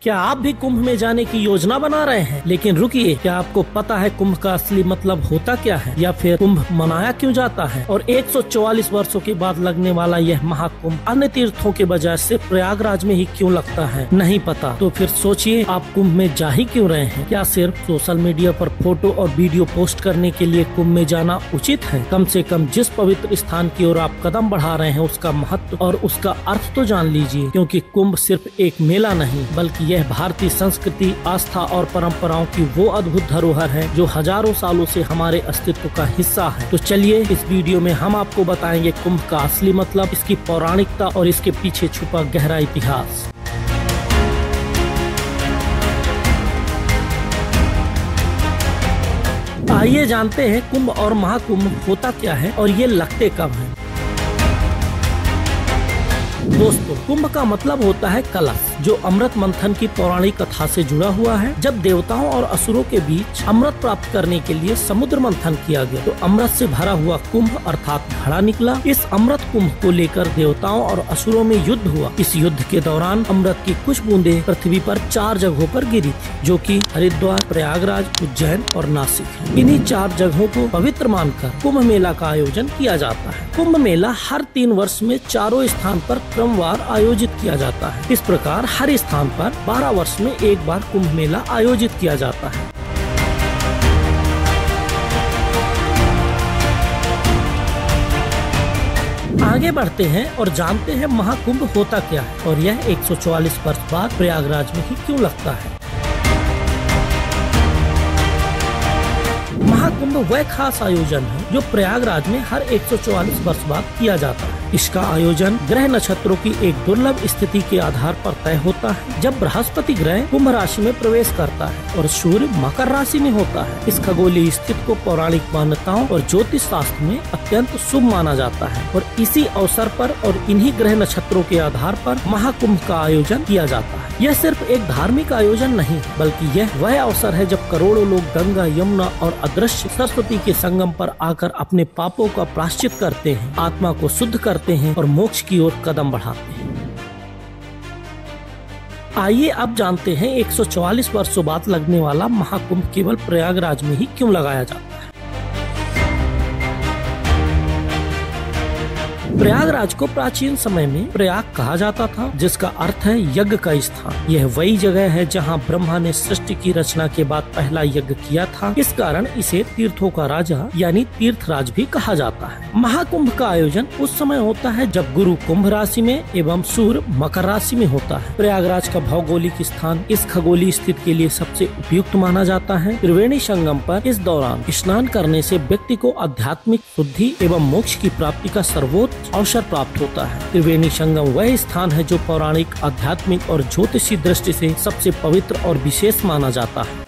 क्या आप भी कुंभ में जाने की योजना बना रहे हैं? लेकिन रुकिए, क्या आपको पता है कुंभ का असली मतलब होता क्या है, या फिर कुंभ मनाया क्यों जाता है? और 144 वर्षों के बाद लगने वाला यह महाकुंभ अन्य तीर्थों के बजाय सिर्फ प्रयागराज में ही क्यों लगता है? नहीं पता? तो फिर सोचिए, आप कुंभ में जा ही क्यों रहे हैं? क्या सिर्फ सोशल मीडिया पर फोटो और वीडियो पोस्ट करने के लिए कुंभ में जाना उचित है? कम से कम जिस पवित्र स्थान की ओर आप कदम बढ़ा रहे हैं उसका महत्व और उसका अर्थ तो जान लीजिए, क्योंकि कुंभ सिर्फ एक मेला नहीं बल्कि यह भारतीय संस्कृति, आस्था और परंपराओं की वो अद्भुत धरोहर है जो हजारों सालों से हमारे अस्तित्व का हिस्सा है। तो चलिए, इस वीडियो में हम आपको बताएंगे कुंभ का असली मतलब, इसकी पौराणिकता और इसके पीछे छुपा गहरा इतिहास। आइए जानते हैं कुंभ और महाकुंभ होता क्या है और ये लगते कब हैं। दोस्तों, कुंभ का मतलब होता है कलश, जो अमृत मंथन की पौराणिक कथा से जुड़ा हुआ है। जब देवताओं और असुरों के बीच अमृत प्राप्त करने के लिए समुद्र मंथन किया गया तो अमृत से भरा हुआ कुंभ अर्थात घड़ा निकला। इस अमृत कुंभ को लेकर देवताओं और असुरों में युद्ध हुआ। इस युद्ध के दौरान अमृत की कुछ बूंदें पृथ्वी पर 4 जगहों पर गिरी थी, जो कि हरिद्वार, प्रयागराज, उज्जैन और नासिक है। इन्हीं 4 जगहों को पवित्र मानकर कुंभ मेला का आयोजन किया जाता है। कुंभ मेला हर 3 वर्ष में 4 स्थान पर क्रमवार आयोजित किया जाता है। इस प्रकार हर स्थान पर 12 वर्ष में एक बार कुंभ मेला आयोजित किया जाता है। आगे बढ़ते हैं और जानते हैं महाकुंभ होता क्या है और यह 144 वर्ष बाद प्रयागराज में ही क्यों लगता है। महाकुंभ वह खास आयोजन है जो प्रयागराज में हर 144 वर्ष बाद किया जाता है। इसका आयोजन ग्रह नक्षत्रों की एक दुर्लभ स्थिति के आधार पर तय होता है। जब बृहस्पति ग्रह कुंभ राशि में प्रवेश करता है और सूर्य मकर राशि में होता है। इस खगोलीय स्थिति को पौराणिक मान्यताओं और ज्योतिष शास्त्र में अत्यंत शुभ माना जाता है और इसी अवसर पर और इन्हीं ग्रह नक्षत्रों के आधार पर महाकुंभ का आयोजन किया जाता है। यह सिर्फ एक धार्मिक आयोजन नहीं बल्कि यह वह अवसर है जब करोड़ों लोग गंगा, यमुना और अदृश्य सरस्वती के संगम पर आकर अपने पापों का प्रायश्चित करते हैं, आत्मा को शुद्ध करते हैं और मोक्ष की ओर कदम बढ़ाते हैं। आइए अब जानते हैं 144 वर्षों बाद लगने वाला महाकुंभ केवल प्रयागराज में ही क्यों लगाया जाता है। प्रयागराज को प्राचीन समय में प्रयाग कहा जाता था, जिसका अर्थ है यज्ञ का स्थान। यह वही जगह है जहां ब्रह्मा ने सृष्टि की रचना के बाद पहला यज्ञ किया था। इस कारण इसे तीर्थों का राजा यानी तीर्थराज भी कहा जाता है। महाकुंभ का आयोजन उस समय होता है जब गुरु कुंभ राशि में एवं सूर्य मकर राशि में होता है। प्रयागराज का भौगोलिक स्थान इस खगोलीय स्थिति के लिए सबसे उपयुक्त माना जाता है। त्रिवेणी संगम पर इस दौरान स्नान करने से व्यक्ति को आध्यात्मिक शुद्धि एवं मोक्ष की प्राप्ति का सर्वोच्च अवसर प्राप्त होता है। त्रिवेणी संगम वह स्थान है जो पौराणिक, आध्यात्मिक और ज्योतिषी दृष्टि से सबसे पवित्र और विशेष माना जाता है।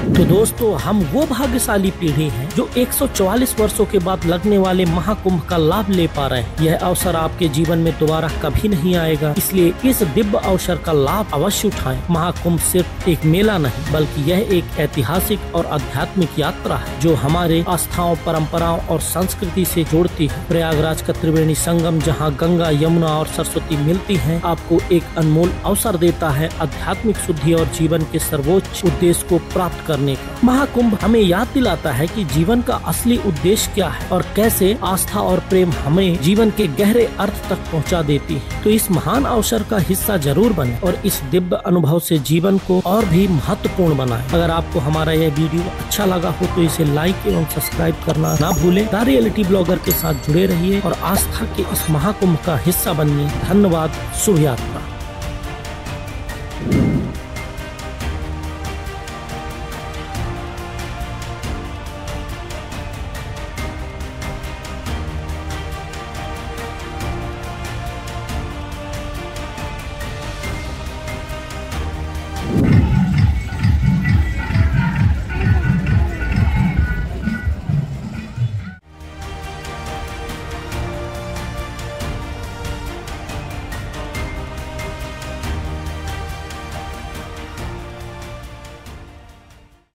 तो दोस्तों, हम वो भाग्यशाली पीढ़ी हैं जो 144 वर्षों के बाद लगने वाले महाकुंभ का लाभ ले पा रहे हैं। यह अवसर आपके जीवन में दोबारा कभी नहीं आएगा, इसलिए इस दिव्य अवसर का लाभ अवश्य उठाएं। महाकुंभ सिर्फ एक मेला नहीं बल्कि यह एक ऐतिहासिक और आध्यात्मिक यात्रा है जो हमारे आस्थाओं, परंपराओं और संस्कृति से जोड़ती है। प्रयागराज का त्रिवेणी संगम, जहाँ गंगा, यमुना और सरस्वती मिलती है, आपको एक अनमोल अवसर देता है आध्यात्मिक शुद्धि और जीवन के सर्वोच्च उद्देश्य को प्राप्त करने का। महाकुंभ हमें याद दिलाता है कि जीवन का असली उद्देश्य क्या है और कैसे आस्था और प्रेम हमें जीवन के गहरे अर्थ तक पहुंचा देती है। तो इस महान अवसर का हिस्सा जरूर बने और इस दिव्य अनुभव से जीवन को और भी महत्वपूर्ण बनाएं। अगर आपको हमारा यह वीडियो अच्छा लगा हो तो इसे लाइक एवं सब्सक्राइब करना ना भूलें। द रियलिटी ब्लॉगर के साथ जुड़े रहिए और आस्था के इस महाकुंभ का हिस्सा बनिए। धन्यवाद। शुभ यात्रा।